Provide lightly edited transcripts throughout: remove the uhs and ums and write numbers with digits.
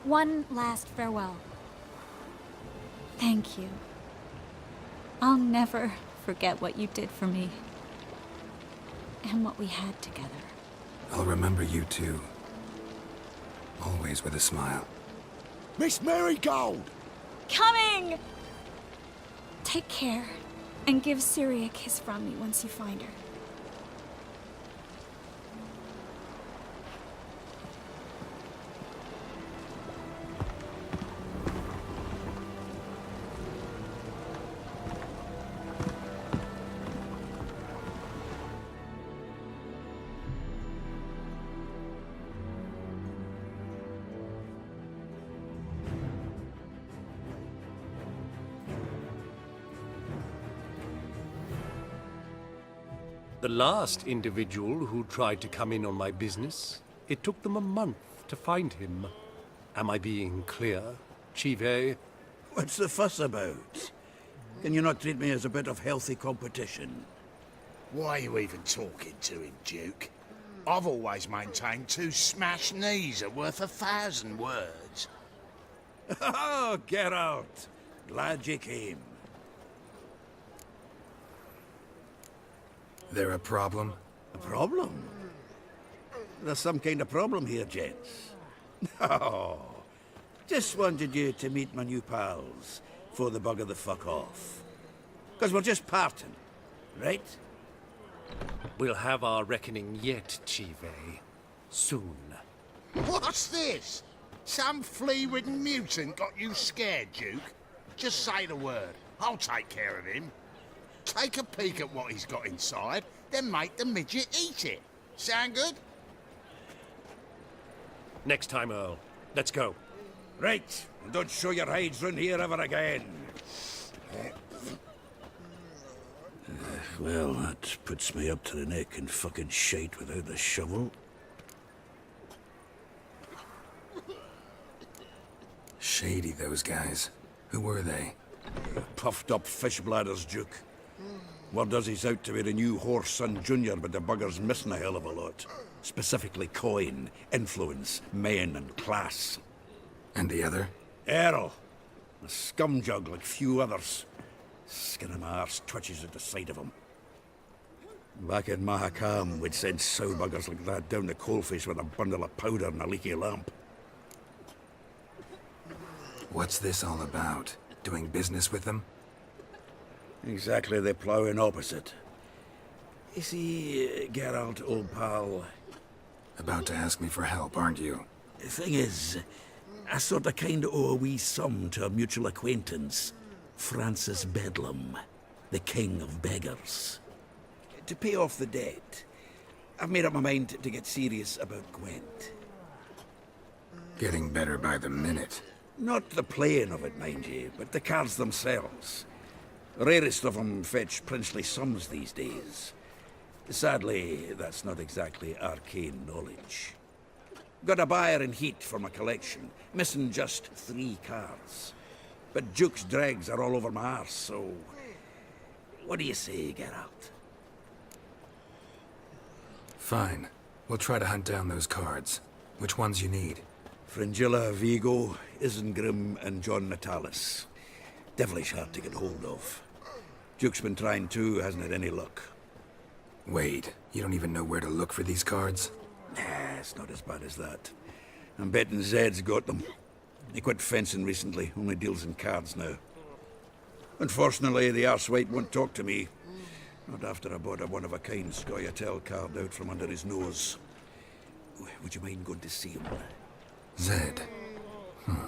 One last farewell. Thank you. I'll never forget what you did for me. And what we had together. I'll remember you too. Always with a smile. Miss Marigold! Coming! Take care, and give Siri a kiss from me once you find her. The last individual who tried to come in on my business, it took them a month to find him. Am I being clear, Chive? What's the fuss about? Can you not treat me as a bit of healthy competition? Why are you even talking to him, Duke? I've always maintained 2 smashed knees are worth 1,000 words. Oh, Geralt! Glad you came. There a problem? A problem? There's some kind of problem here, gents. Oh, just wanted you to meet my new pals before the bugger the fuck off. Because we're just parting, right? We'll have our reckoning yet, Chive. Soon. What's this? Some flea-ridden mutant got you scared, Duke? Just say the word. I'll take care of him. Take a peek at what he's got inside, then make the midget eat it. Sound good? Next time, Earl. Let's go. Right, and don't show your hides round here ever again. Well, that puts me up to the neck in fucking shite without the shovel. Shady, those guys. Who were they? Puffed up fish bladders, Duke. Word does he's out to be the new Horse Son Jr., but the bugger's missing a hell of a lot. Specifically coin, influence, men, and class. And the other? Earl. A scumjug like few others. Skin of my arse twitches at the sight of him. Back in Mahakam, we'd send sow buggers like that down the coalface with a bundle of powder and a leaky lamp. What's this all about? Doing business with them? Exactly the ploughing opposite. You see, Geralt, old pal... About to ask me for help, aren't you? The thing is, I sort of kind of owe a wee sum to a mutual acquaintance. Francis Bedlam, the king of beggars. To pay off the debt, I've made up my mind to get serious about Gwent. Getting better by the minute. Not the playing of it, mind you, but the cards themselves. The rarest of them fetch princely sums these days. Sadly, that's not exactly arcane knowledge. Got a buyer in heat for my collection, missing just 3 cards. But Duke's dregs are all over my arse, so... What do you say, Geralt? Fine. We'll try to hunt down those cards. Which ones you need? Fringilla, Vigo, Isengrim, and John Natalis. Devilish hard to get hold of. Duke's been trying too, hasn't had any luck. Wait, you don't even know where to look for these cards? Nah, it's not as bad as that. I'm betting Zed's got them. He quit fencing recently, only deals in cards now. Unfortunately, the arsewite won't talk to me. Not after I bought a one-of-a-kind Scoia'tael card out from under his nose. Would you mind going to see him? Zed.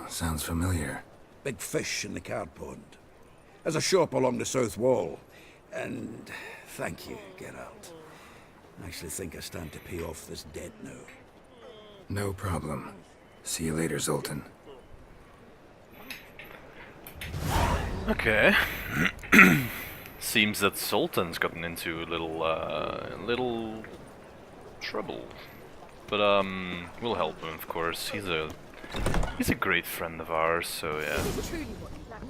Sounds familiar. Big fish in the card pond. Has a shop along the south wall. And thank you, Geralt. I actually think I stand to pay off this debt now. No problem. See you later, Zoltan. Okay. Seems that Zoltan's gotten into a little trouble. But we'll help him, of course. He's a great friend of ours, so yeah.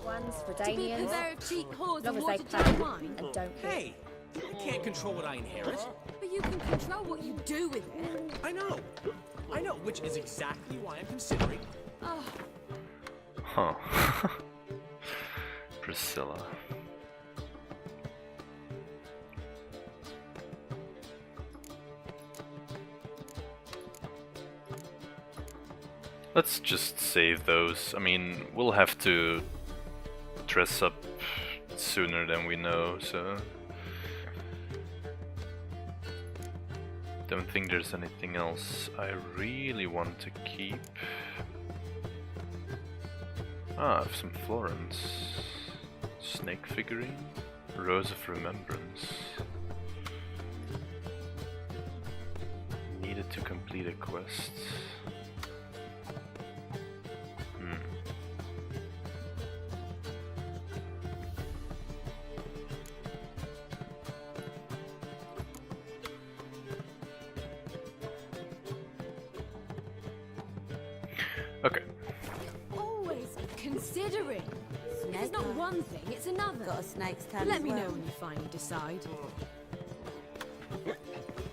Ones for Danians, long as they play and don't Hey, I can't control what I inherit. But you can control what you do with it. I know, which is exactly why I'm considering Huh. Priscilla. Let's just save those. I mean, we'll have to dress up sooner than we know, so... Don't think there's anything else I really want to keep. Ah, I have some Florence. Snake figurine. Rose of Remembrance. Needed to complete a quest. Okay. Always considering. It's not one thing, it's another. Got a snake's tail. Let me know when you finally decide.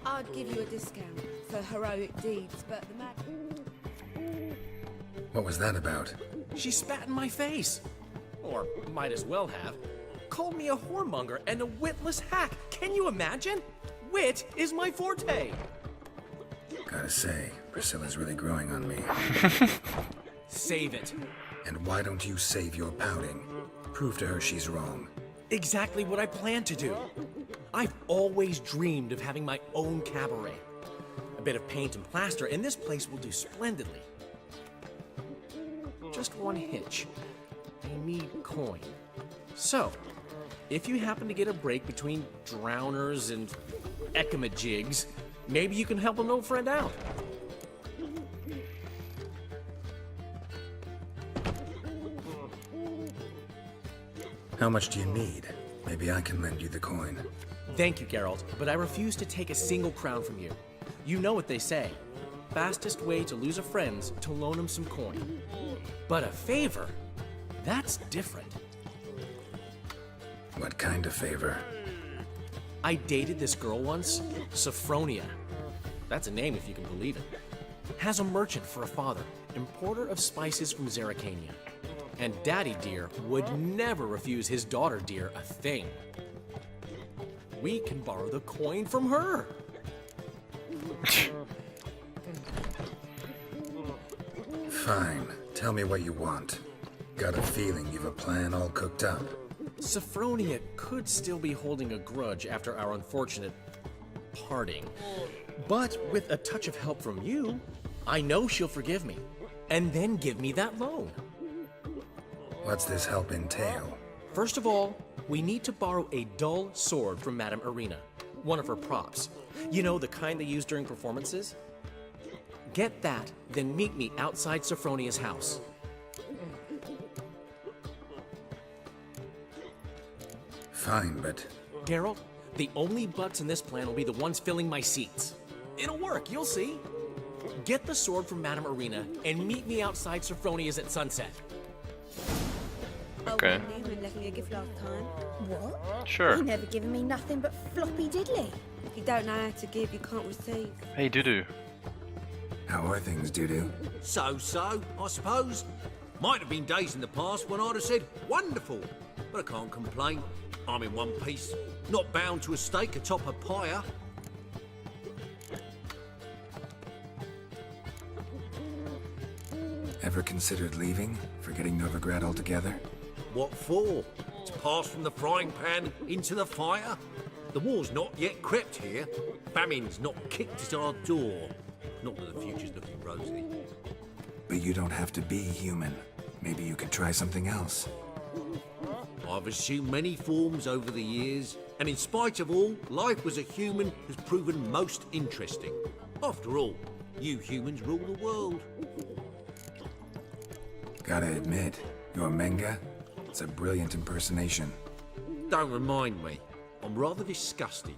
I'd give you a discount for heroic deeds, but the man... What was that about? She spat in my face. Or might as well have. Called me a whoremonger and a witless hack. Can you imagine? Wit is my forte. Gotta say, Priscilla's really growing on me. Save it. And why don't you save your pouting? Prove to her she's wrong. Exactly what I plan to do. I've always dreamed of having my own cabaret. A bit of paint and plaster, and this place will do splendidly. Just one hitch. I need coin. So, if you happen to get a break between drowners and ecamajigs, maybe you can help an old friend out. How much do you need? Maybe I can lend you the coin. Thank you, Geralt, but I refuse to take a single crown from you. You know what they say. Fastest way to lose a friend's to loan him some coin. But a favor? That's different. What kind of favor? I dated this girl once, Sophronia. That's a name if you can believe it. Has a merchant for a father, importer of spices from Zerrikania. And Daddy Dear would never refuse his daughter Dear a thing. We can borrow the coin from her. Fine. Tell me what you want. Got a feeling you've a plan all cooked up. Sophronia could still be holding a grudge after our unfortunate parting. But with a touch of help from you, I know she'll forgive me. And then give me that loan. What's this help entail? First of all, we need to borrow a dull sword from Madame Irina, one of her props. You know, the kind they use during performances? Get that, then meet me outside Sophronia's house. Fine, but... Geralt, the only butts in this plan will be the ones filling my seats. It'll work, you'll see. Get the sword from Madame Irina and meet me outside Sophronia's at sunset. Okay. Oh, you left me a gift last time. What? Sure. You never given me nothing but floppy diddly. If you don't know how to give, you can't receive. Hey, Dudu. How are things, Dudu? So, I suppose. Might have been days in the past when I'd have said, wonderful. But I can't complain. I'm in one piece. Not bound to a stake atop a pyre. Ever considered leaving? Forgetting Novigrad altogether? What for? To pass from the frying pan into the fire? The war's not yet crept here. Famine's not kicked at our door. Not that the future's looking rosy. But you don't have to be human. Maybe you could try something else. I've assumed many forms over the years, and in spite of all, life as a human has proven most interesting. After all, you humans rule the world. Gotta admit, your Menga? It's a brilliant impersonation. Don't remind me. I'm rather disgusted.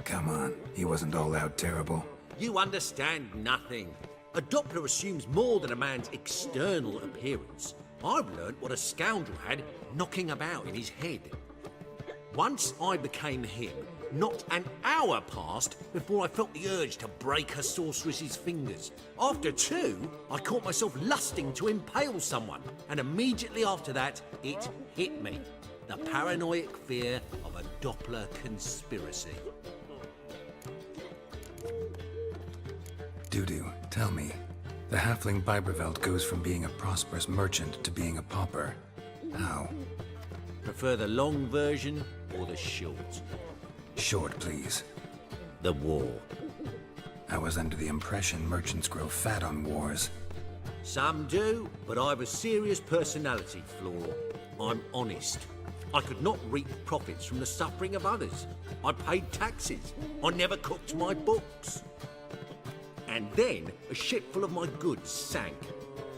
Come on, he wasn't all out terrible. You understand nothing. A Doppler assumes more than a man's external appearance. I've learnt what a scoundrel had knocking about in his head. Once I became him, not an hour passed before I felt the urge to break her sorceress's fingers. After 2, I caught myself lusting to impale someone, and immediately after that, it hit me. The paranoid fear of a Doppler conspiracy. Dudu, tell me. The halfling Biberveld goes from being a prosperous merchant to being a pauper. How? Prefer the long version or the short? Short, please. The war. I was under the impression merchants grow fat on wars. Some do, but I have a serious personality flaw. I'm honest. I could not reap profits from the suffering of others. I paid taxes. I never cooked my books. And then a ship full of my goods sank.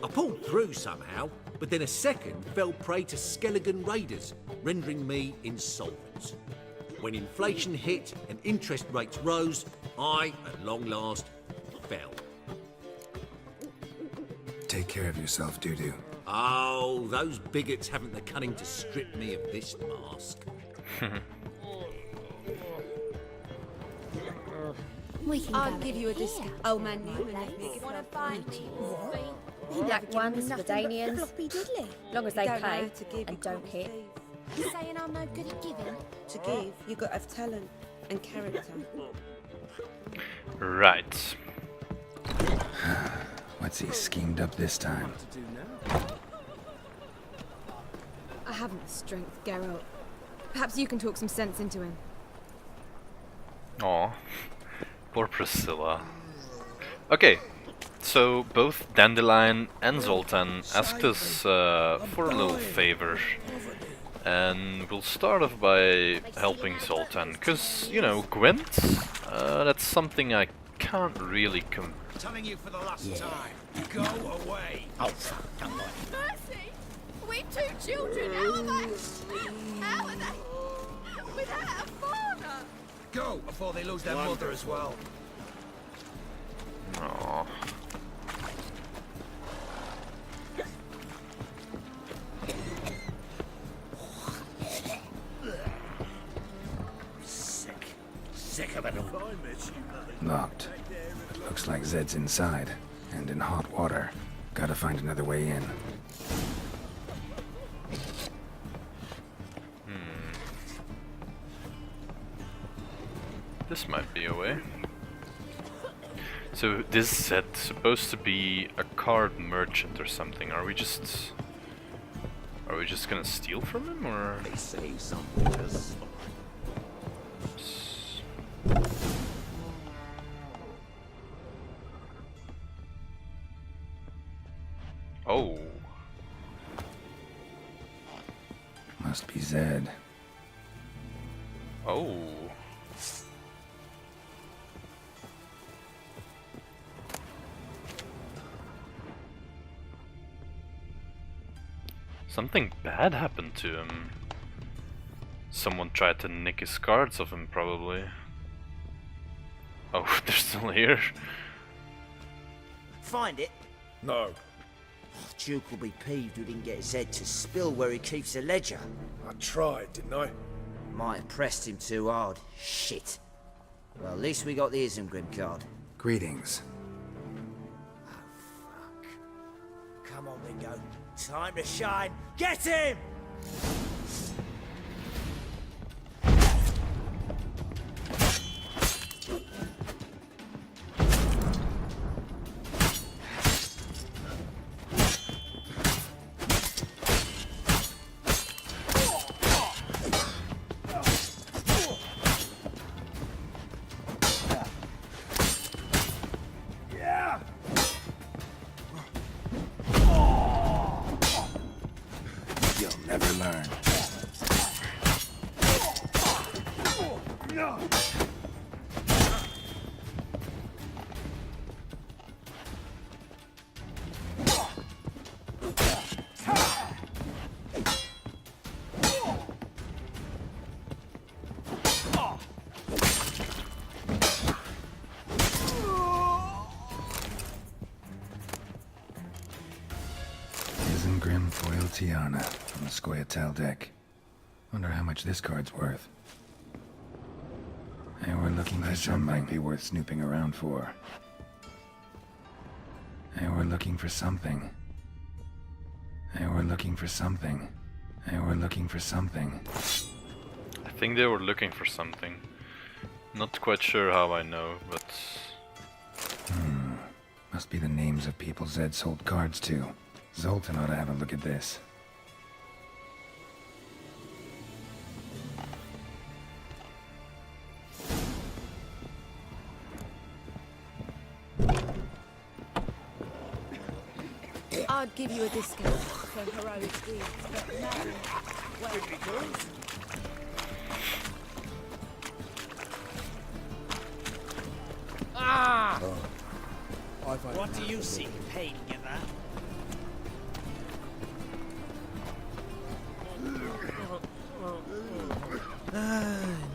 I pulled through somehow, but then a second fell prey to Skelligan raiders, rendering me insolvent. When inflation hit and interest rates rose, I, at long last, fell. Take care of yourself, Dudu. Oh, those bigots haven't the cunning to strip me of this mask. I'll give you a discount. Oh man, you want to find Black ones, Redanians. Floppy diddly. Long as they Don't know pay how to give, and you don't can't hit. thieve. You saying I'm no good at giving? To give, you got to have talent and character. Right. What's he schemed up this time? I haven't the strength, Geralt. Perhaps you can talk some sense into him. Aw. Poor Priscilla. Okay. So both Dandelion and Zoltan asked us for a little favor. And we'll start off by helping Zoltan, because, you know, Gwent, that's something I can't really Telling you for the last time. Go away. Oh, fuck, don't lie. Mercy! We 2 children, how are they? How are they? Without a father! Go before they lose their mother as well. Aww. Sick of it all. Locked. Looks like Zed's inside, and in hot water. Gotta find another way in. This might be a way. So this is Zed supposed to be a card merchant or something. Are we just gonna steal from him, or? They say some waters. Oh. Must be Zed. Oh. Something bad happened to him. Someone tried to nick his cards off him, probably. Oh, they're still here? Find it? No. Duke will be peeved we didn't get Zed to spill where he keeps the ledger. I tried, didn't I? Might have pressed him too hard. Shit. Well, at least we got the Isengrim card. Greetings. Come on, Ringo. Time to shine. Get him! You'll never learn. Isengrim Foil Tiana from the Scoia'tael deck. Wonder how much this card's worth. Hey, we're looking for something might be worth snooping around for. Hey, we're looking for something. Hey, we're looking for something. Hey, we're looking for something. I think they were looking for something. Not quite sure how I know, but... Must be the names of people Zed sold cards to. Zoltan ought to have a look at this. I'd give you a discount for heroic deeds, but no. Well, Ah! What do you see painting in that?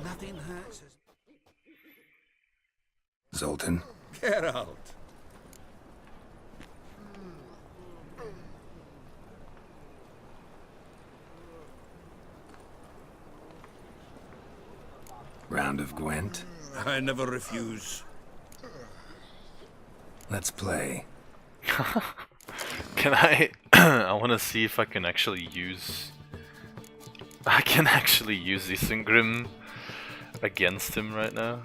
Nothing hurts. Zoltan? Get out. Round of Gwent? I never refuse. Let's play. Can I... I want to see if I can actually use... I can actually use Isengrim against him right now.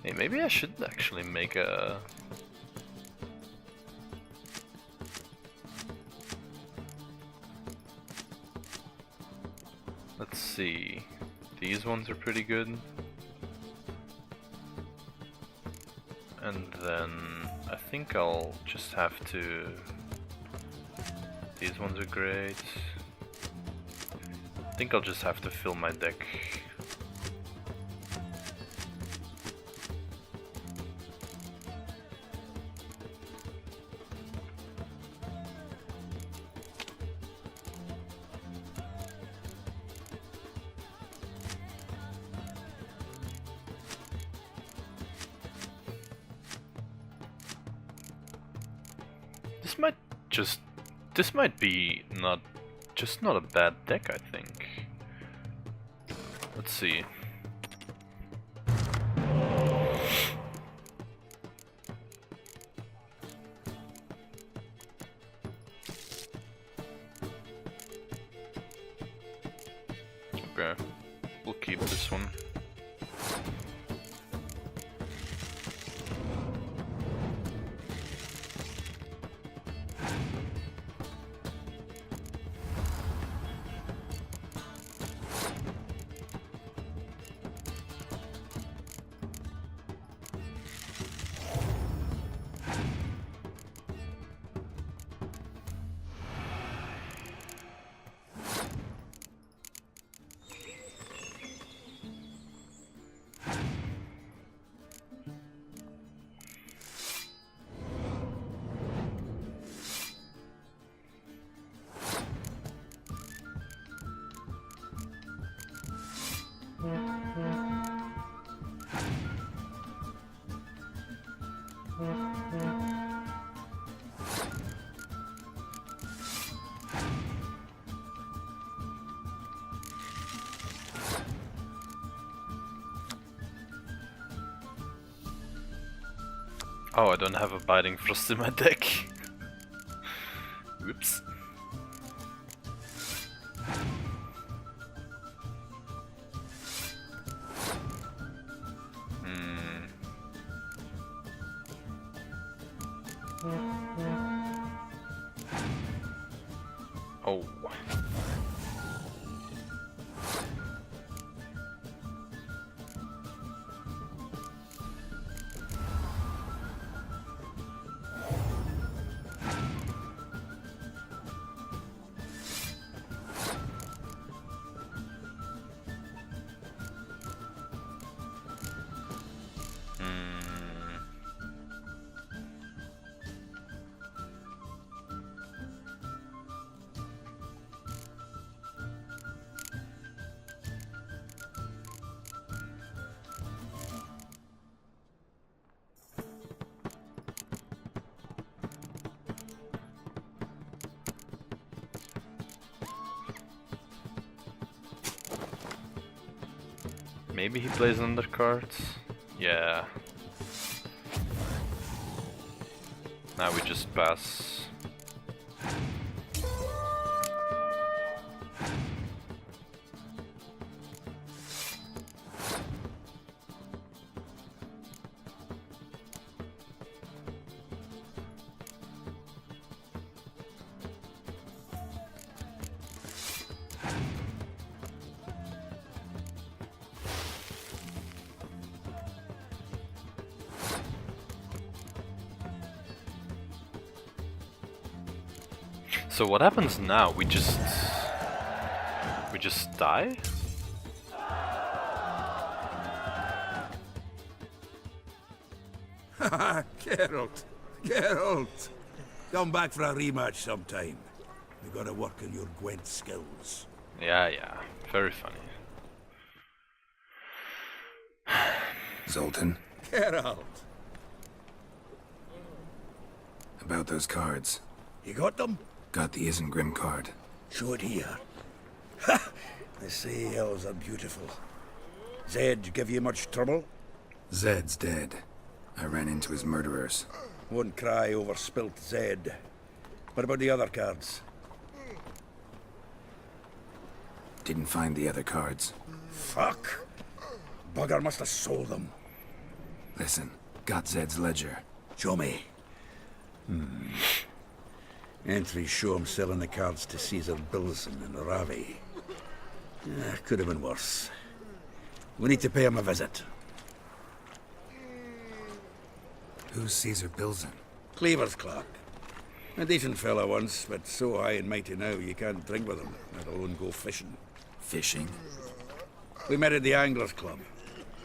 Hey, maybe I should actually make a... Let's see. These ones are pretty good. And then I think I'll just have to... These ones are great. I think I'll just have to fill my deck. This might be not a bad deck, I think. Let's see. Okay, we'll keep this one. Oh, I don't have a Biting Frost in my deck. Whoops. Oh. Maybe he plays undercards? Yeah. Now we just pass. So what happens now? We just die? Haha, Geralt. Geralt. Come back for a rematch sometime. We gotta work on your Gwent skills. Yeah, very funny. Zoltan, Geralt. about those cards. You got them? Got the Isengrim card. Show it here. Ha! They say elves are beautiful. Zed give you much trouble? Zed's dead. I ran into his murderers. Won't cry over spilt Zed. What about the other cards? Didn't find the other cards. Fuck! Bugger must have sold them. Listen, got Zed's ledger. Show me. Entries show him selling the cards to Caesar Bilson and Ravi. Could have been worse. We need to pay him a visit. Who's Caesar Bilson? Cleaver's clerk. A decent fella once, but so high and mighty now you can't drink with him, let alone go fishing. Fishing? We met at the Anglers Club,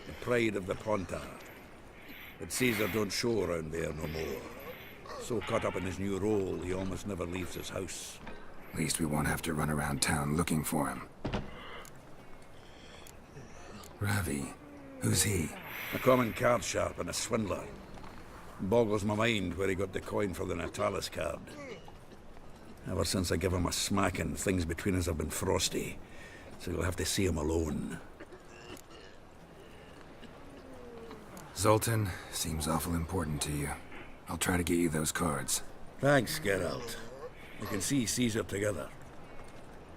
the pride of the Pontar. But Caesar don't show around there no more. So caught up in his new role, he almost never leaves his house. At least we won't have to run around town looking for him. Ravi, who's he? A common card sharp and a swindler. Boggles my mind where he got the coin for the Natalis card. Ever since I gave him a smacking, things between us have been frosty. So you'll have to see him alone. Zoltan, seems awful important to you. I'll try to get you those cards. Thanks, Geralt. We can see Caesar together.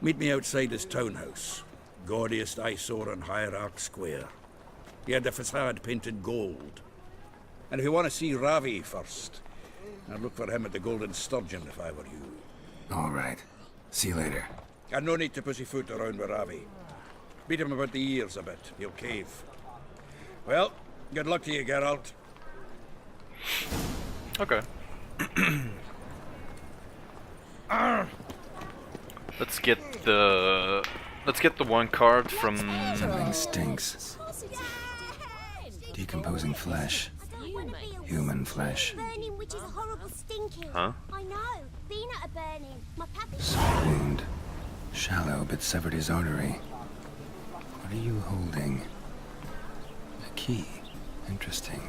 Meet me outside his townhouse. Gaudiest eyesore on Hierarch Square. He had the facade painted gold. And if you want to see Ravi first, I'd look for him at the Golden Sturgeon if I were you. All right. See you later. And no need to pussyfoot around with Ravi. Beat him about the ears a bit. He'll cave. Well, good luck to you, Geralt. Okay. Let's get the one card from... Something stinks. Decomposing flesh. Human flesh. Burning, which is a horrible stinking. Huh? I know. Been at a burning. My papa. Small wound. Shallow, but severed his artery. What are you holding? A key. Interesting.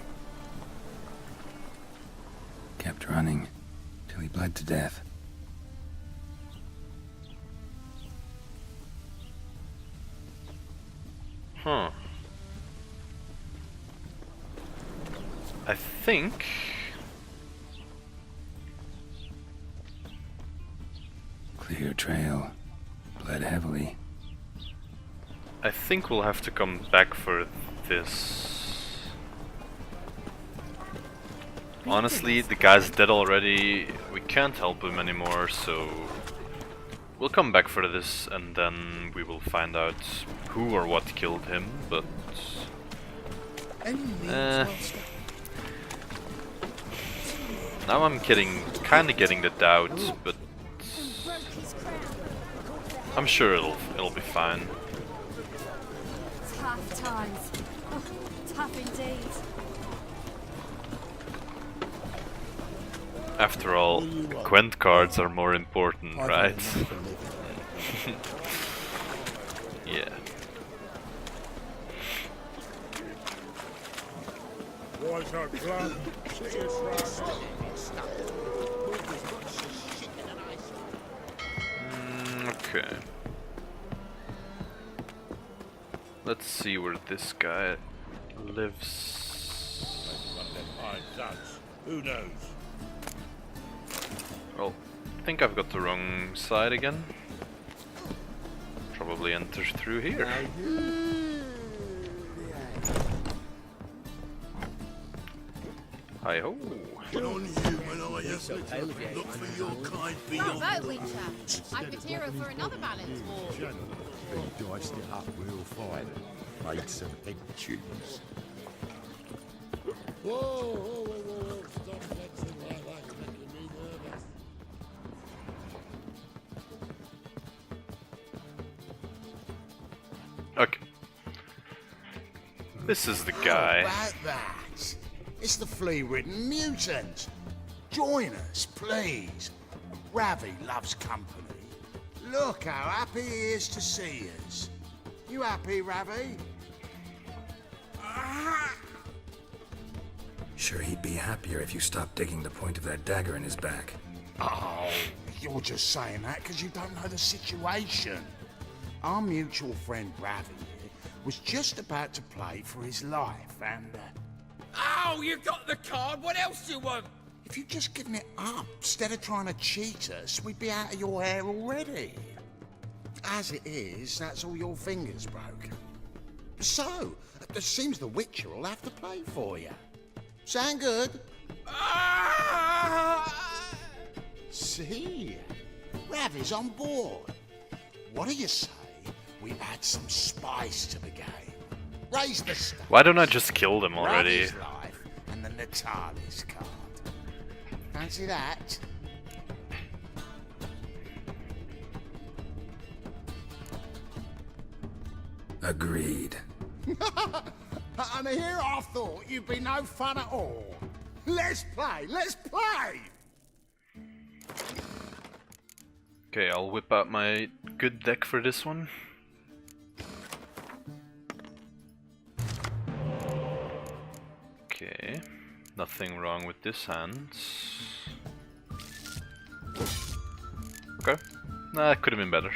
Kept running till he bled to death. Huh. I think... Clear trail. Bled heavily. I think we'll have to come back for this. Honestly, the guy's dead already. We can't help him anymore, so... We'll come back for this, and then we will find out who or what killed him, but... Now I'm kinda getting the doubt, but... I'm sure it'll be fine. Tough times. Oh, tough indeed. After all, Gwent cards are more important, right? Yeah. Okay. Let's see where this guy lives. Who knows? Well, I think I've got the wrong side again. Probably enter through here. Hi ho. Look for your kind beyond. Bravo, Witcher. I could hero for another balance war. They diced it up real fine and made some big tunes. Whoa, whoa, whoa, whoa, stop flexing like that, making me nervous. Okay. This is the guy. How about that? It's the flea-ridden mutant. Join us, please. Ravi loves company. Look how happy he is to see us. You happy, Ravi? Sure, he'd be happier if you stopped digging the point of that dagger in his back. Oh, you're just saying that because you don't know the situation. Our mutual friend Ravi here was just about to play for his life and... Oh, you got the card. What else do you want? If you'd just given it up, instead of trying to cheat us, we'd be out of your hair already. As it is, that's all your fingers broken. So, it seems the Witcher will have to play for you. Sound good? See? Ravi's on board. What do you say we add some spice to the game? Raise the stakes. Why don't I just kill them already? Ravi's life and the Natalis card. Fancy that? Agreed. And here I thought you'd be no fun at all. Let's play, let's play! Okay, I'll whip out my good deck for this one. Okay, nothing wrong with this hand. Okay, that could have been better.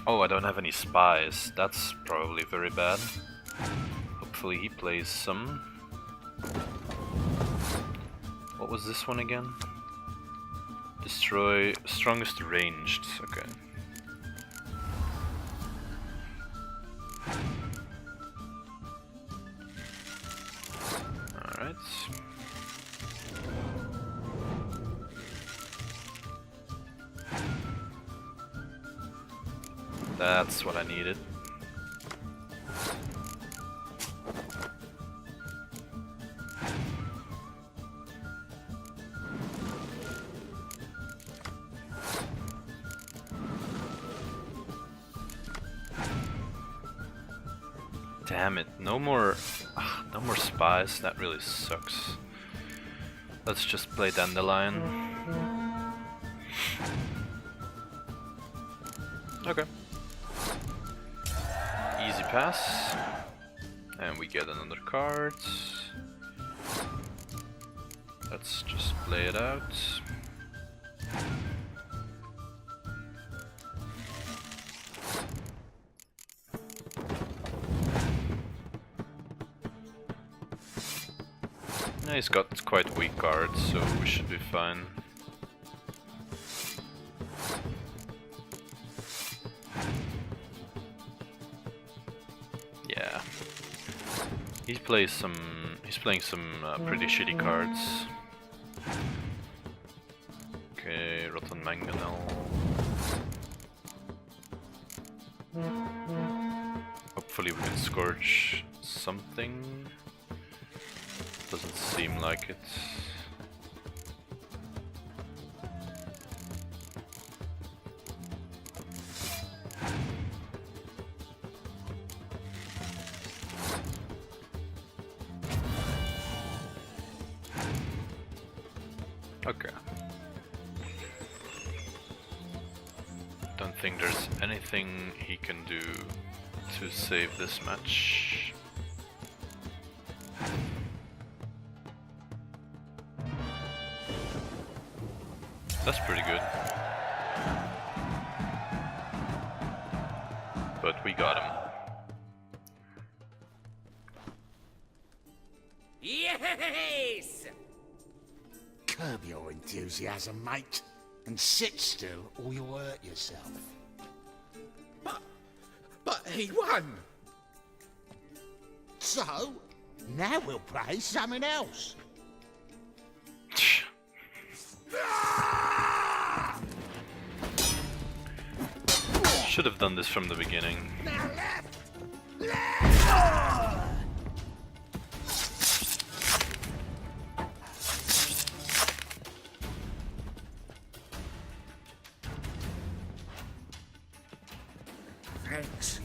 Oh, I don't have any spies. That's probably very bad. Hopefully he plays some. What was this one again? Destroy strongest ranged. Okay. Alright. That's what I needed. Damn it, no more spies, that really sucks. Let's just play Dandelion. Okay. Easy pass. And we get another card. Let's just play it out. Yeah, he's got quite weak cards, so we should be fine. Yeah, he's playing some pretty shitty cards. Okay, Rotten Mangonel. Hopefully we can scourge something. Doesn't seem like it. Okay. Don't think there's anything he can do to save this match. That's pretty good. but we got him. Yes! Curb your enthusiasm, mate, and sit still or you'll hurt yourself. But he won! So, now we'll play something else. Should have done this from the beginning. Now left! Thanks.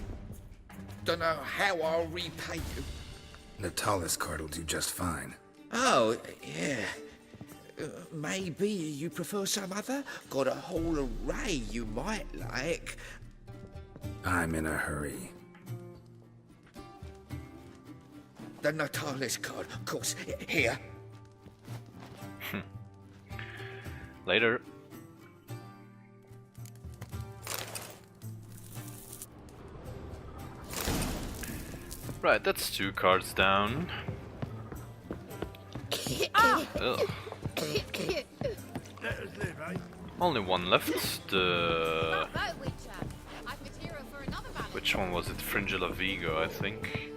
Don't know how I'll repay you. Natalis card will do just fine. Oh, yeah. Maybe you prefer some other? Got a whole array you might like. I'm in a hurry. The Natalis card, of course. Here. Later. Right, that's 2 cards down. Ugh. Only 1 left. The... Which one was it? Fringilla Vigo, I think.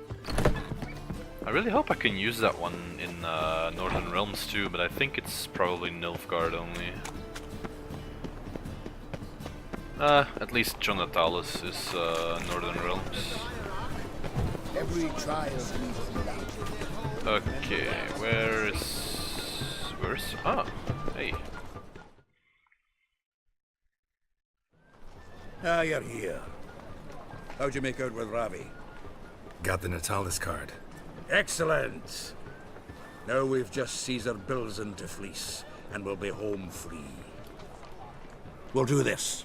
I really hope I can use that one in Northern Realms too, but I think it's probably Nilfgaard only. At least John Natalis is Northern Realms. Every trial Okay, where's... Ah, hey. Ah, you're here. How'd you make out with Ravi? Got the Natalis card. Excellent! Now we've just Caesar Bilzen to fleece, and we'll be home free. We'll do this.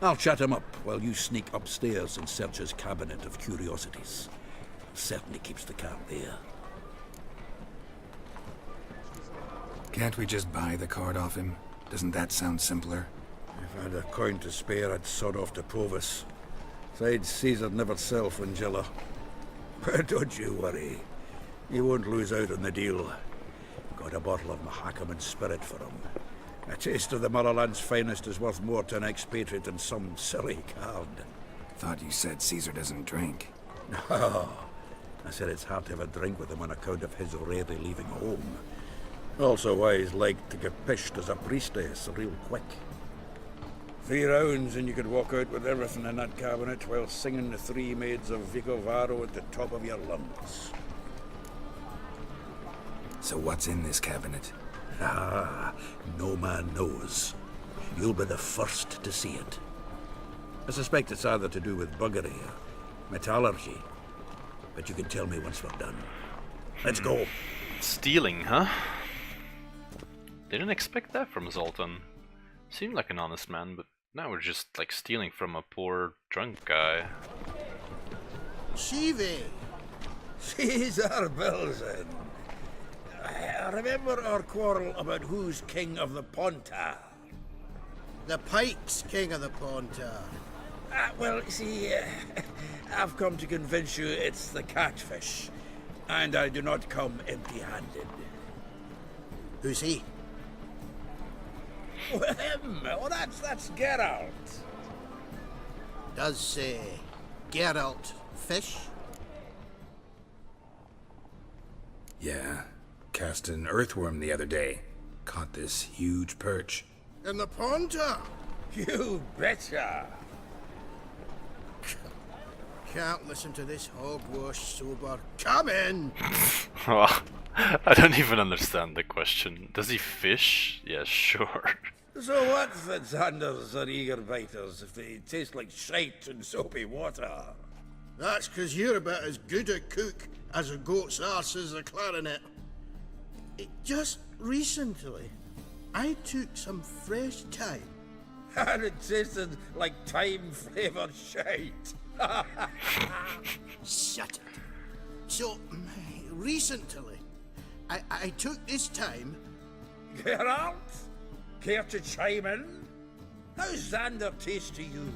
I'll chat him up while you sneak upstairs and search his cabinet of curiosities. Certainly keeps the cat there. Can't we just buy the card off him? Doesn't that sound simpler? If I had a coin to spare, I'd sod off to Provis. Besides, Caesar'd never sell Fringilla. But don't you worry. You won't lose out on the deal. Got a bottle of Mahakaman spirit for him. A taste of the motherland's finest is worth more to an expatriate than some silly card. Thought you said Caesar doesn't drink. No. I said it's hard to have a drink with him on account of his rarely leaving home. Also why he's like to get pished as a priestess real quick. 3 rounds and you could walk out with everything in that cabinet while singing the 3 maids of Vicovaro at the top of your lungs. So what's in this cabinet? Ah, no man knows. You'll be the first to see it. I suspect it's either to do with buggery or metallurgy. But you can tell me once we're done. Let's go. Stealing, huh? Didn't expect that from Zoltan. Seemed like an honest man, but now we're just like stealing from a poor drunk guy. Shivi! Caesar Bilzen. I remember our quarrel about who's king of the Pontar. The Pike's king of the Pontar. Well, see, I've come to convince you it's the catfish, and I do not come empty-handed. Who's he? Well, him. Oh, that's Geralt. Does say Geralt fish? Yeah. Cast an earthworm the other day. Caught this huge perch. In the Pontar? You betcha. Can't listen to this hogwash sober. Come in! Well, I don't even understand the question. Does he fish? Yeah, sure. So what, Fitzhanders or eager biters, if they taste like shite and soapy water? That's 'cause you're about as good a cook as a goat's arse is a clarinet. Just recently, I took some fresh thyme. And it tasted like thyme-flavoured shite. Shut it. So, recently, I took this time... Geralt? Care to chime in? How's Xander taste to you?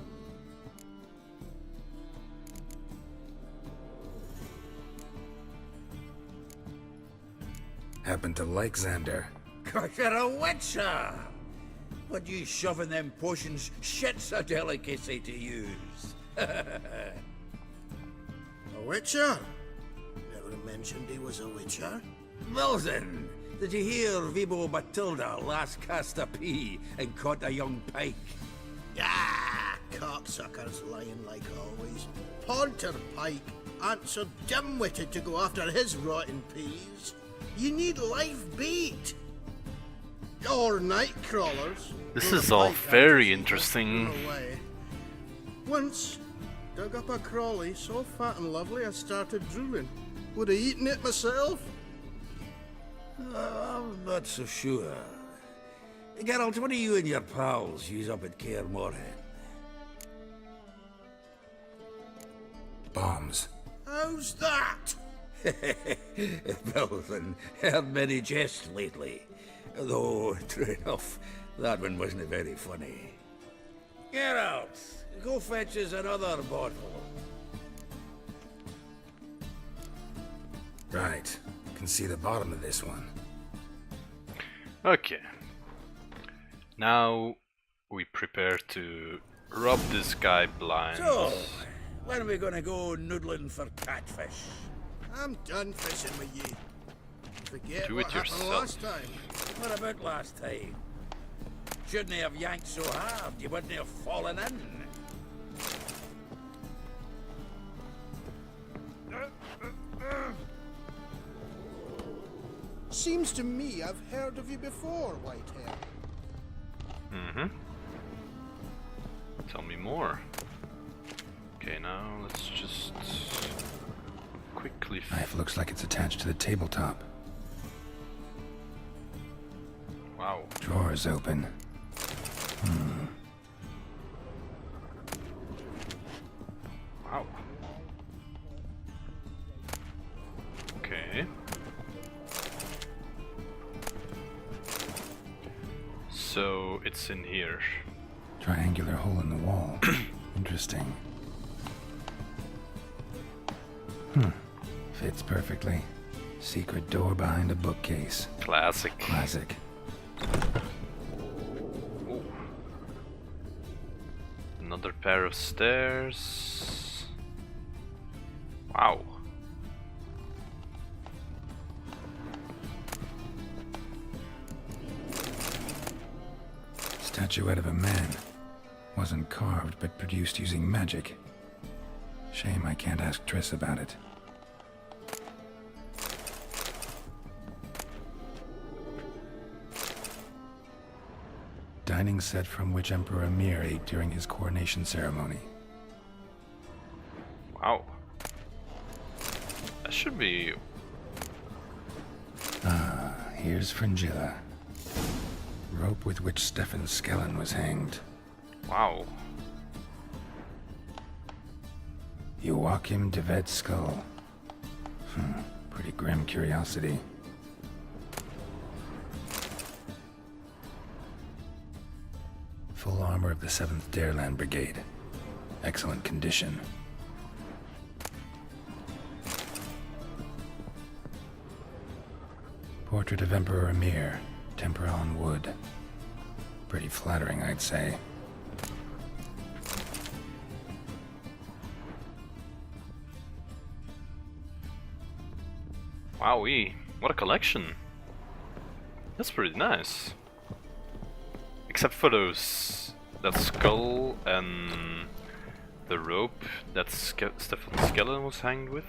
Happen to like Xander. 'Cause you're a witcher! What you shoving them potions shit's a delicacy to use. A witcher? Never mentioned he was a witcher. Wilson, did you hear Vibo Matilda last cast a pea and caught a young pike? Ah, cocksuckers lying like always. Ponter Pike ain't so dim-witted to go after his rotten peas. You need live bait. Or night crawlers. This though is the all pike very hunters interesting. go away. Once, dug up a crawley so fat and lovely I started drooling. Would have eaten it myself. I'm not so sure. Geralt, what do you and your pals use up at Kaer Morhen? Bombs. How's that? Wilson, heard many jests lately. Though, true enough, that one wasn't very funny. Geralt, go fetch us another bottle. Right. Can see the bottom of this one. Okay. Now we prepare to rob this guy blind. So, when are we gonna go noodling for catfish? I'm done fishing with you. Forget Do what it happened yourself. last time. What about last time? Shouldn't have yanked so hard, you wouldn't have fallen in. Seems to me I've heard of you before, Whitehair. Mm-hmm. Tell me more. Okay, now let's just quickly. Knife looks like it's attached to the tabletop. Wow. Drawers open. Wow. Okay. So it's in here. Triangular hole in the wall. Interesting. Fits perfectly. Secret door behind a bookcase. Classic. Classic. Ooh. Another pair of stairs. Wow. Statuette of a man. Wasn't carved, but produced using magic. Shame I can't ask Triss about it. Dining set from which Emperor Emir ate during his coronation ceremony. Wow. That should be. Ah, here's Fringilla. Rope with which Stefan Skellen was hanged. Wow. Joachim de Vet's skull. Pretty grim curiosity. Full armor of the 7th Dareland Brigade. Excellent condition. Portrait of Emperor Emir. Tempera on wood. Pretty flattering, I'd say. Wowee. What a collection. That's pretty nice. Except for that skull and the rope that Stefan Skellen was hanged with.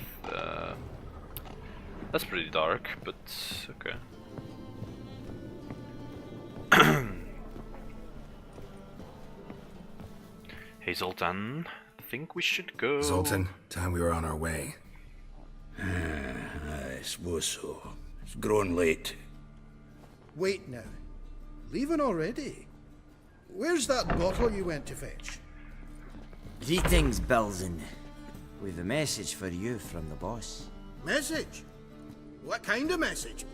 That's pretty dark, but okay. Hey Zoltan, think we should go. Zoltan, time we were on our way. I suppose so. It's growing late. Wait now. Leaving already? Where's that bottle you went to fetch? Greetings, Belzen. We've a message for you from the boss. Message? What kind of message?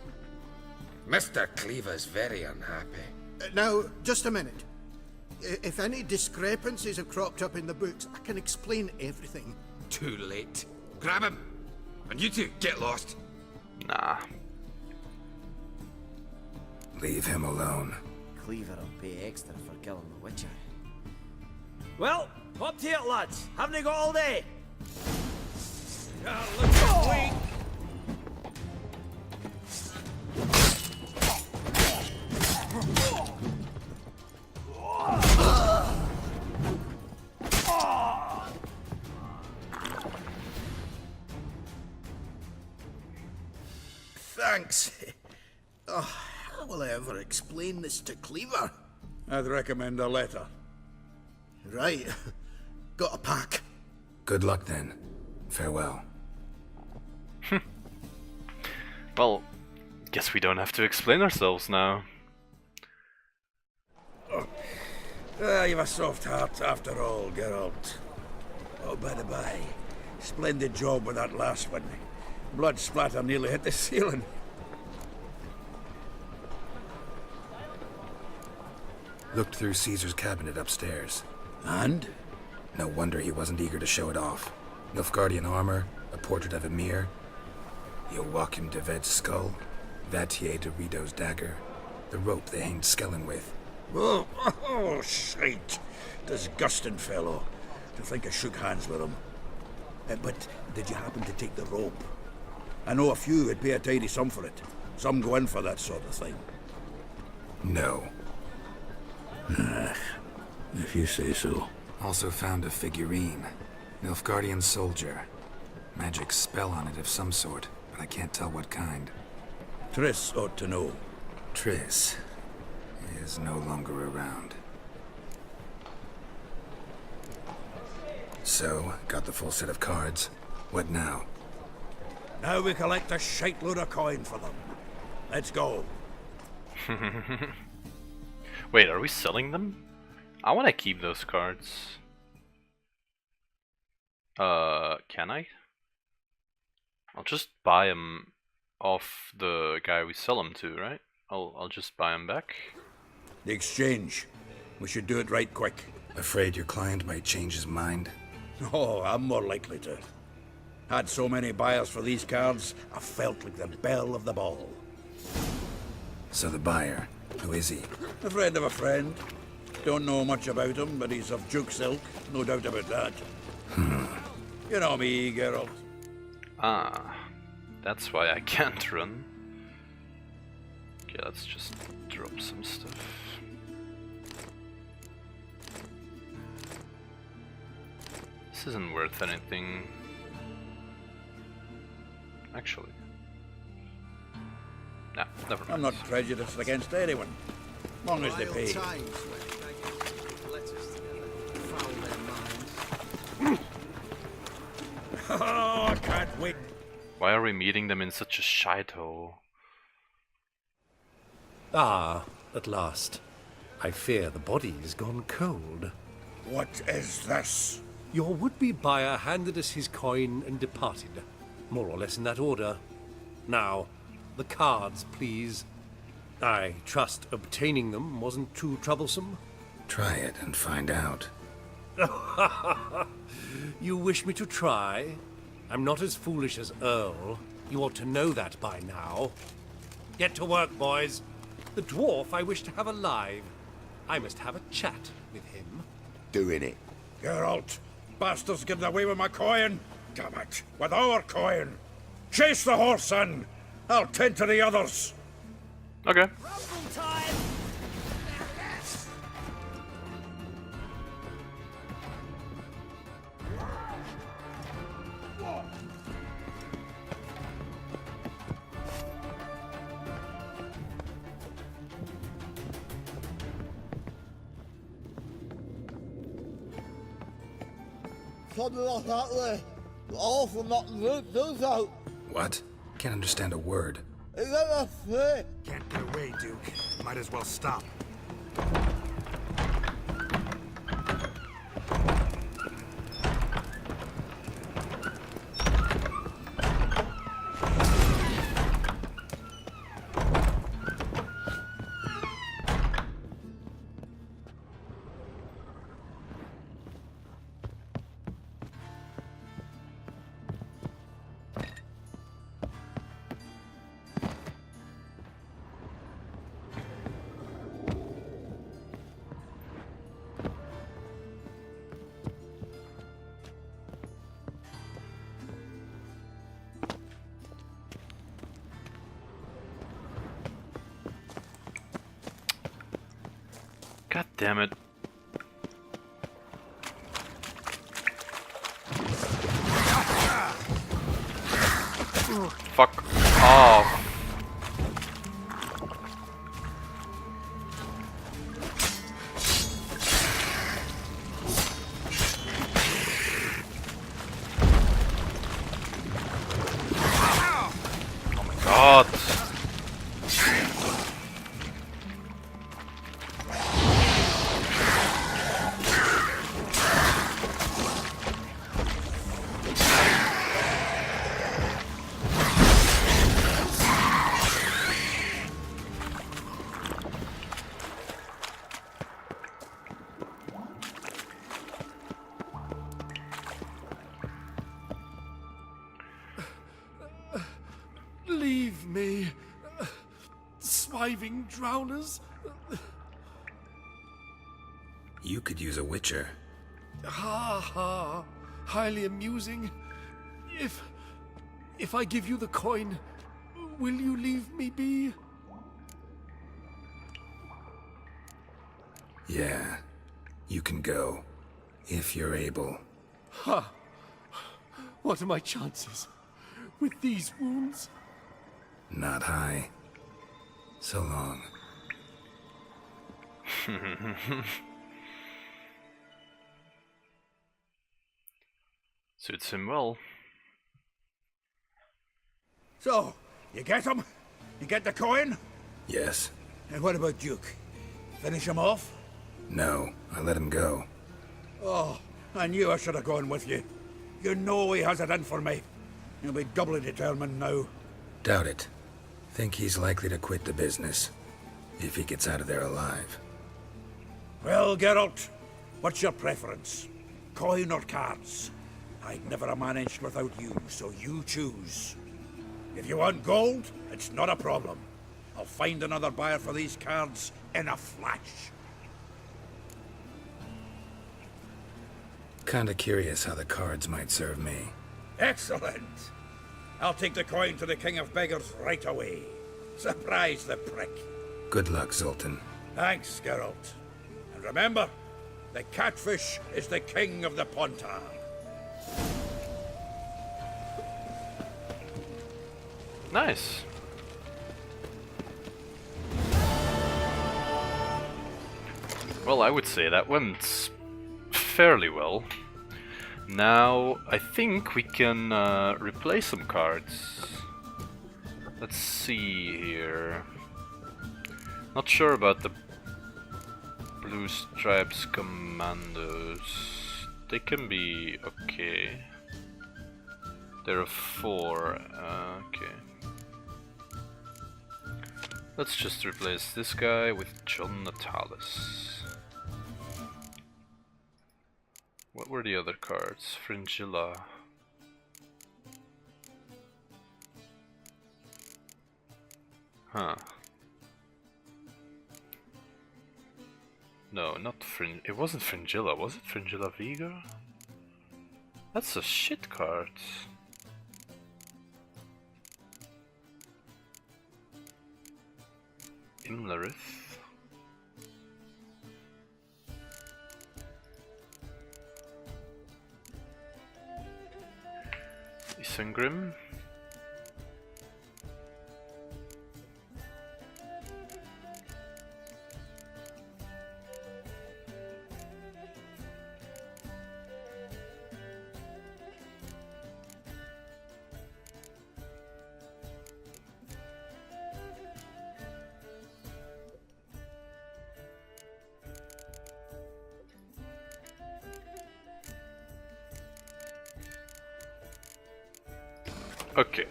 Mr. Cleaver's very unhappy. Now, just a minute. If any discrepancies have cropped up in the books, I can explain everything. Too late. Grab him! And you two, get lost. Nah. Leave him alone. Cleaver will pay extra for killing the Witcher. Well, up to it, lads. Haven't they got all day? Thanks. Oh, how will I ever explain this to Cleaver? I'd recommend a letter. Right. Got a pack. Good luck then. Farewell. Well, guess we don't have to explain ourselves now. You've a soft heart after all, Geralt. Oh, by the by, splendid job with that last one. Blood splatter nearly hit the ceiling. Looked through Caesar's cabinet upstairs. And? No wonder he wasn't eager to show it off. Nilfgaardian armor, a portrait of Emir, Joachim de Ved's skull, Vatier de Rideau's dagger, the rope they hanged Skellen with. Oh, shite. Disgusting fellow. To think I shook hands with him. But did you happen to take the rope? I know a few would pay a tidy sum for it. Some go in for that sort of thing. No. If you say so. Also found a figurine. Nilfgaardian soldier. Magic spell on it of some sort, but I can't tell what kind. Triss ought to know. Triss is no longer around. So, got the full set of cards. What now? Now we collect a shite load of coin for them. Let's go. Wait, are we selling them? I want to keep those cards. Can I? I'll just buy them off the guy we sell them to, right? I'll just buy them back. The exchange. We should do it right quick. Afraid your client might change his mind? Oh, I'm more likely to. Had so many buyers for these cards, I felt like the belle of the ball. So the buyer, who is he? A friend of a friend. Don't know much about him, but he's of Duke Silk, no doubt about that. You know me, Geralt. Ah, that's why I can't run. Okay, let's just drop some stuff. This isn't worth anything. Actually. Nah, never mind. I'm not prejudiced against anyone, as long as they pay. Oh, I can't wait. Why are we meeting them in such a shithole? Ah, at last. I fear the body's gone cold. What is this? Your would-be buyer handed us his coin and departed. More or less in that order. Now, the cards, please. I trust obtaining them wasn't too troublesome? Try it and find out. You wish me to try? I'm not as foolish as Earl. You ought to know that by now. Get to work, boys. The dwarf I wish to have alive. I must have a chat with him. Doing it. Geralt, bastards getting away with my coin. Damn it, with our coin. Chase the horse in. I'll tend to the others. Okay. Something like that way. All from that root does out. What? Can't understand a word. Is that a thing? Can't get away, Duke. Might as well stop. God damn it. Fuck off. Oh my god. Leave me, swiving drowners. You could use a witcher. Ha ha, highly amusing. If I give you the coin, will you leave me be? Yeah, you can go, if you're able. Ha! What are my chances with these wounds? Not high. So long. Suits him well. So, you get him? You get the coin? Yes. And what about Duke? Finish him off? No, I let him go. Oh, I knew I should have gone with you. You know he has it in for me. He'll be doubly determined now. Doubt it. Think he's likely to quit the business, if he gets out of there alive. Well, Geralt, what's your preference? Coin or cards? I'd never have managed without you, so you choose. If you want gold, it's not a problem. I'll find another buyer for these cards in a flash. Kinda curious how the cards might serve me. Excellent! I'll take the coin to the King of Beggars right away. Surprise the prick. Good luck, Zoltan. Thanks, Geralt. And remember, the catfish is the king of the Pontar. Nice. Well, I would say that went fairly well. Now, I think we can replace some cards. Let's see here. Not sure about the Blue Stripes Commandos. They can be okay. There are 4. Okay. Let's just replace this guy with John Natalis. What were the other cards? Fringilla. Huh. No, not it wasn't Fringilla, was it Fringilla Vigor? That's a shit card. Imlerith. Isengrim. Okay.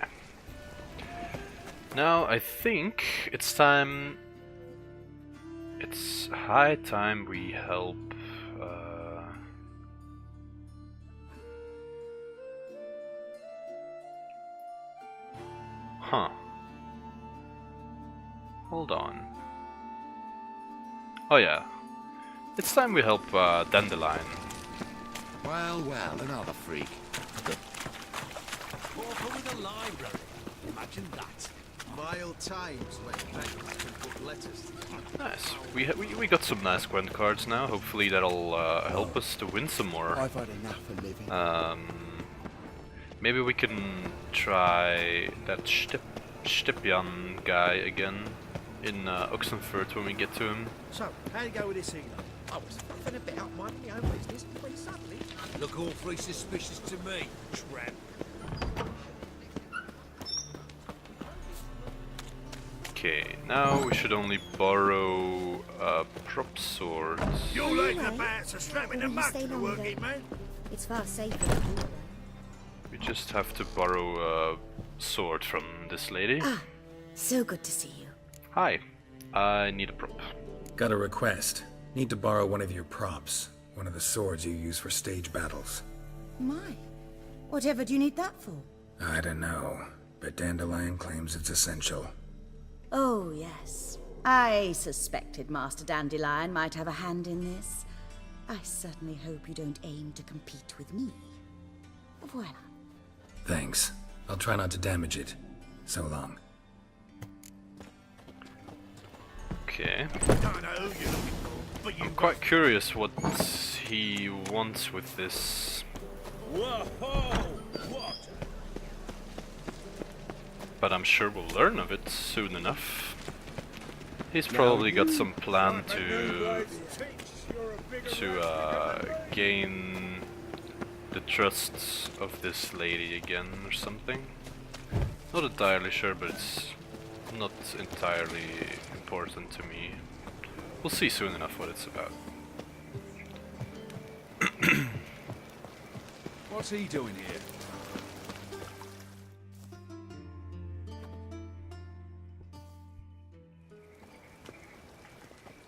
Now I think it's time. It's high time we help. Huh. Hold on. Oh yeah. It's time we help Dandelion. Well, well, another freak. Pauper with a library. Imagine that. Vile times when beggars can put letters together. Nice. We got some nice grunt cards now. Hopefully that'll help us to win some more. I've had enough of living. Maybe we can try that Stepjan guy again in Oxenfurt when we get to him. So, how you go with this healer? I was fucking a bit up minding my own business when suddenly... Look awfully suspicious to me, tramp. Okay, now we should only borrow prop swords. You're like the bats are strapping the mud to the working man. It's far safer. We just have to borrow a sword from this lady. Ah, so good to see you. Hi, I need a prop. Got a request. Need to borrow one of your props. One of the swords you use for stage battles. My, whatever do you need that for? I don't know, but Dandelion claims it's essential. Oh, yes. I suspected Master Dandelion might have a hand in this. I certainly hope you don't aim to compete with me. Voila. Thanks. I'll try not to damage it. So long. Okay. Don't know who you're looking for, but you I'm quite curious what he wants with this. Whoa! What? But I'm sure we'll learn of it soon enough. He's probably got some plan to gain the trust of this lady again or something. Not entirely sure, but it's not entirely important to me. We'll see soon enough what it's about. What's he doing here?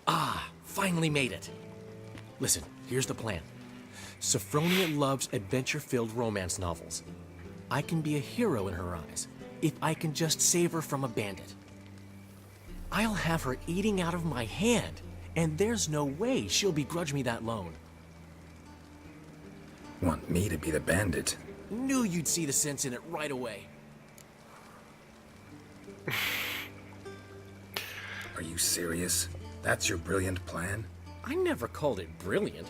Ah, finally made it. Listen, here's the plan. Sophronia loves adventure-filled romance novels. I can be a hero in her eyes if I can just save her from a bandit. I'll have her eating out of my hand, and there's no way she'll begrudge me that loan. Want me to be the bandit? Knew you'd see the sense in it right away. Are you serious? That's your brilliant plan? I never called it brilliant,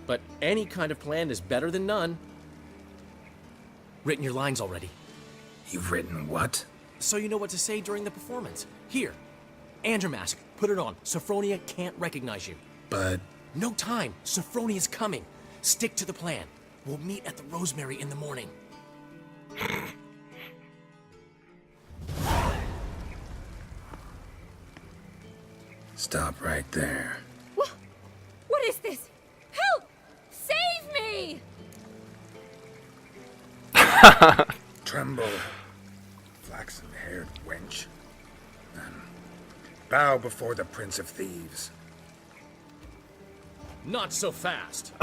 but any kind of plan is better than none. Written your lines already. You've written what? So you know what to say during the performance. Here, and your mask. Put it on. Sophronia can't recognize you. But... No time. Sophronia's coming. Stick to the plan. We'll meet at the Rosemary in the morning. Stop right there. What is this? Help! Save me! Tremble, flaxen-haired wench. Bow before the Prince of Thieves. Not so fast.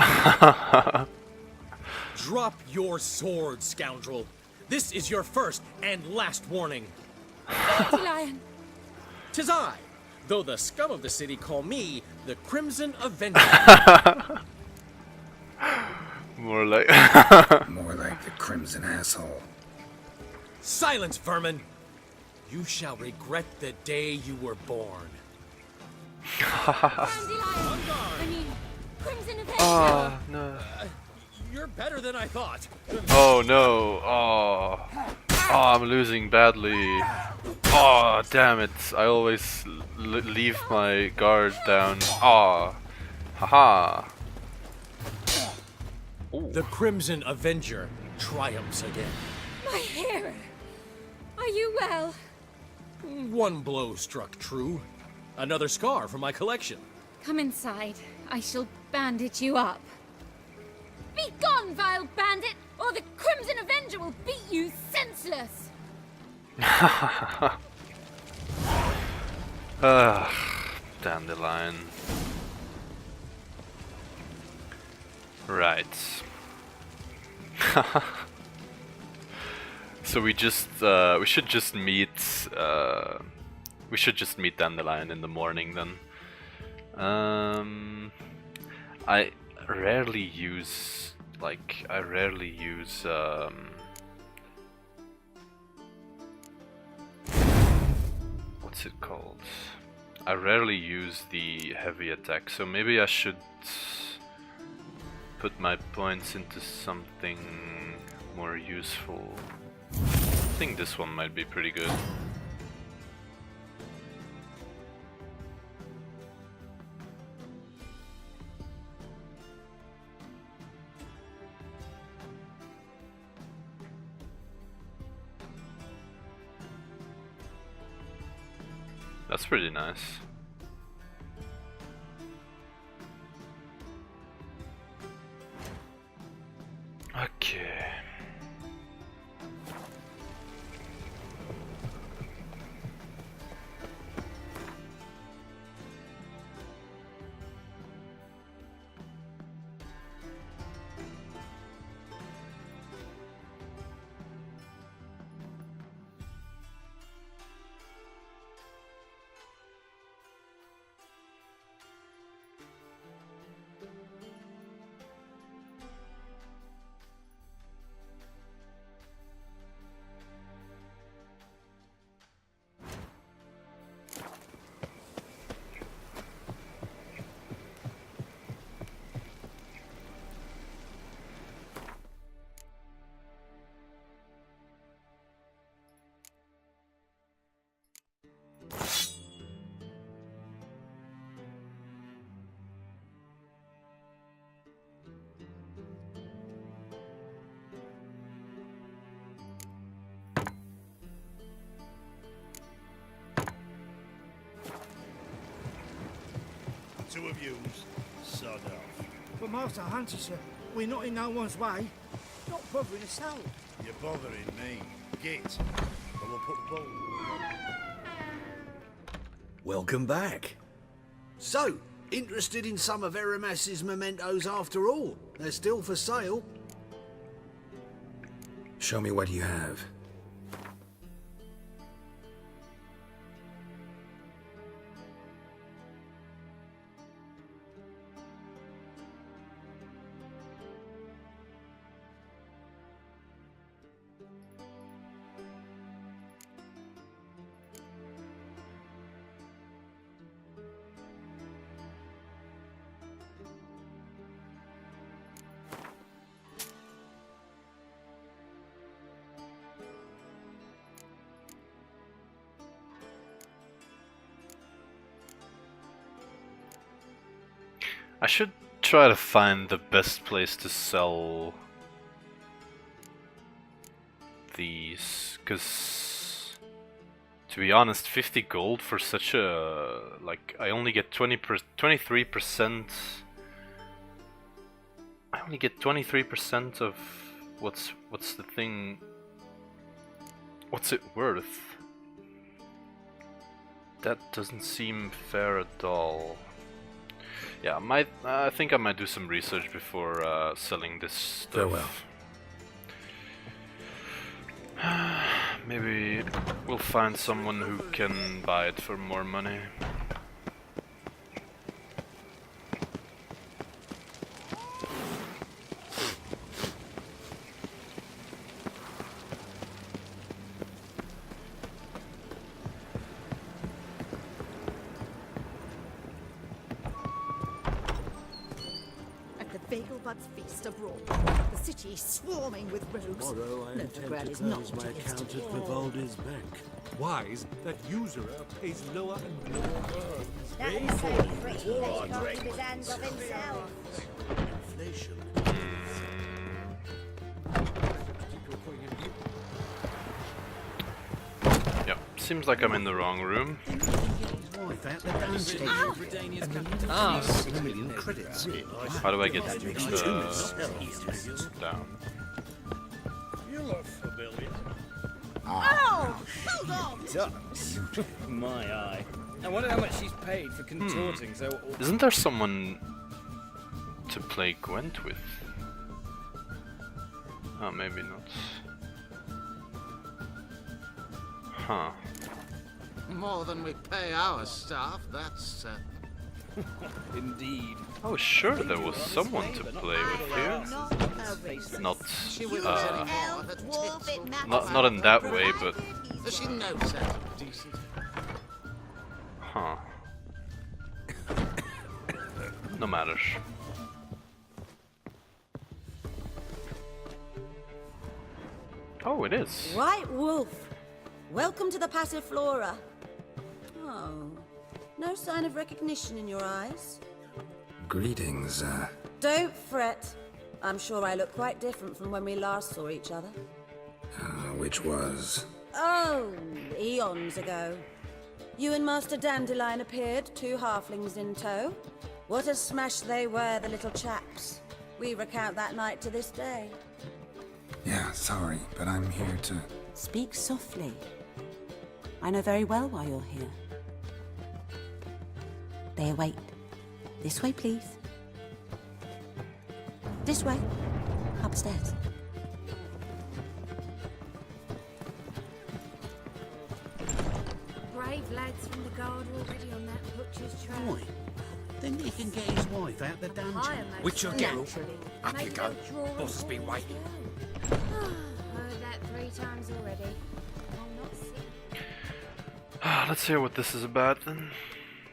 Drop your sword, scoundrel. This is your first and last warning. Dandelion. 'Tis I, though the scum of the city call me the Crimson Avenger. More like... More like the Crimson Asshole. Silence, vermin! You shall regret the day you were born. Dandelion. I mean, Crimson Avenger. Oh, no. You're better than I thought. Oh, no. Oh. Oh, I'm losing badly. Oh, damn it. I always leave my guard down. Oh. Haha. The Crimson Avenger triumphs again. My hair. Are you well? One blow struck true. Another scar from my collection. Come inside. I shall bandage you up. Be gone, vile bandit, or the Crimson Avenger will beat you senseless! Dandelion. Right. So we should just meet Dandelion in the morning then. I rarely use what's it called? I rarely use the heavy attack, so maybe I should put my points into something more useful. I think this one might be pretty good. That's pretty nice. Okay. Two of yous, sod off. But Master Hunter, sir, we're not in no one's way. Not bothering us out. You're bothering me. Git, or we'll put the ball. Welcome back. So, interested in some of Aramas's mementos after all? They're still for sale. Show me what you have. I should try to find the best place to sell these, because to be honest, 50 gold for such a, like, I only get 23%. I only get 23% of what's the thing? What's it worth? That doesn't seem fair at all. Yeah, I think I might do some research before selling this stuff. Farewell. Maybe we'll find someone who can buy it for more money. Feast abroad. The city swarming with rogues. Tomorrow I No, intend Grad to is not close what my it is account at today. Vivaldi's bank. Wise, that usurer pays lower and lower earns. That is so pretty that he can't keep his hands off himself. Inflation. Yep, seems like I'm in the wrong room. A million credits. How do I get down? You look familiar. Oh! Hold on! Ducks. My eye. I wonder how much she's paid for contorting so... Isn't there someone to play Gwent with? Oh, maybe not. Huh. More than we pay our staff, that's Indeed. Oh, sure, there was someone to play with here. Not in that way, but Does she know that? Decent. Huh. No matters. Oh, it is. White Wolf, welcome to the Passiflora. Oh, no sign of recognition in your eyes? Greetings, Don't fret. I'm sure I look quite different from when we last saw each other. which was... Oh, eons ago. You and Master Dandelion appeared, 2 halflings in tow. What a smash they were, the little chaps. We recount that night to this day. Yeah, sorry, but I'm here to... Speak softly. I know very well why you're here. They await. This way, please. This way. Upstairs. Brave lads from the guard already on that butcher's trail. Right. Then he can get his wife out the dungeon. Witcher Geralt, up you go. Boss has been waiting. Heard that 3 times already. I'm not sick. Let's hear what this is about then.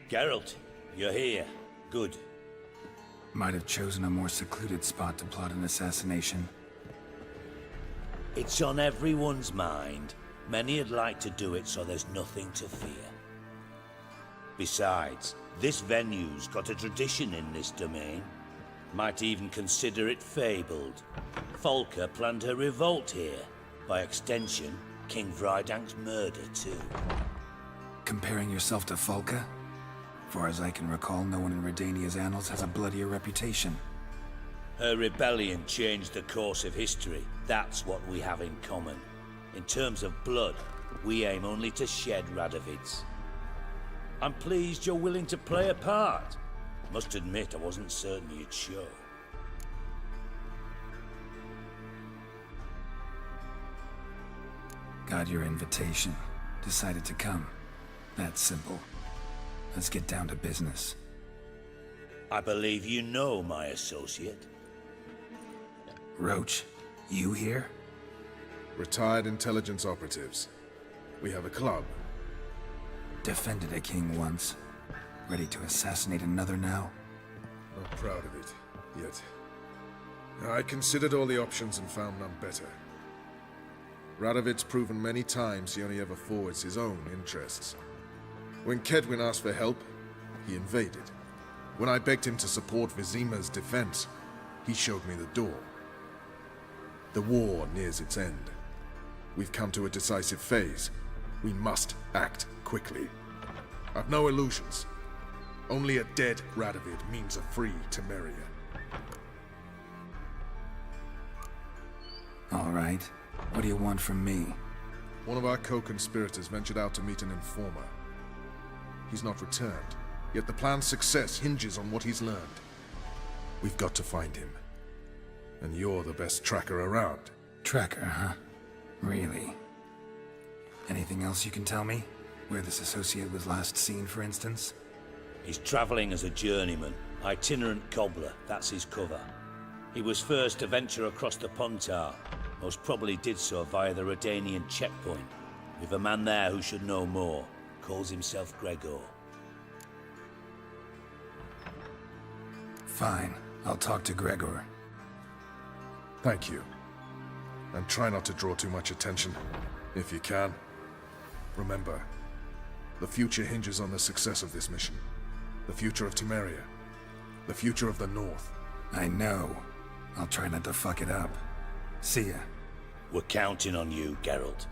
Geralt, you're here. Good. Might have chosen a more secluded spot to plot an assassination. It's on everyone's mind. Many'd like to do it so there's nothing to fear. Besides, this venue's got a tradition in this domain. Might even consider it fabled. Folka planned her revolt here. By extension, King Vrydank's murder too. Comparing yourself to Folka? Far as I can recall, no one in Redania's annals has a bloodier reputation. Her rebellion changed the course of history. That's what we have in common. In terms of blood, we aim only to shed Radovid's. I'm pleased you're willing to play a part. Must admit, I wasn't certain you'd show. Got your invitation. Decided to come. That's simple. Let's get down to business. I believe you know my associate. Roach, you here? Retired intelligence operatives. We have a club. Defended a king once. Ready to assassinate another now? Not proud of it, yet. I considered all the options and found none better. Radovid's proven many times he only ever forwards his own interests. When Kedwin asked for help, he invaded. When I begged him to support Vizima's defense, he showed me the door. The war nears its end. We've come to a decisive phase. We must act quickly. I've no illusions. Only a dead Radovid means a free Temeria. All right. What do you want from me? One of our co-conspirators ventured out to meet an informer. He's not returned, yet the plan's success hinges on what he's learned. We've got to find him. And you're the best tracker around. Tracker, huh? Really? Anything else you can tell me? Where this associate was last seen, for instance? He's traveling as a journeyman, itinerant cobbler, that's his cover. He was first to venture across the Pontar, most probably did so via the Redanian checkpoint. We've a man there who should know more, calls himself Gregor. Fine, I'll talk to Gregor. Thank you. And try not to draw too much attention, if you can. Remember, the future hinges on the success of this mission. The future of Temeria. The future of the North. I know. I'll try not to fuck it up. See ya. We're counting on you, Geralt.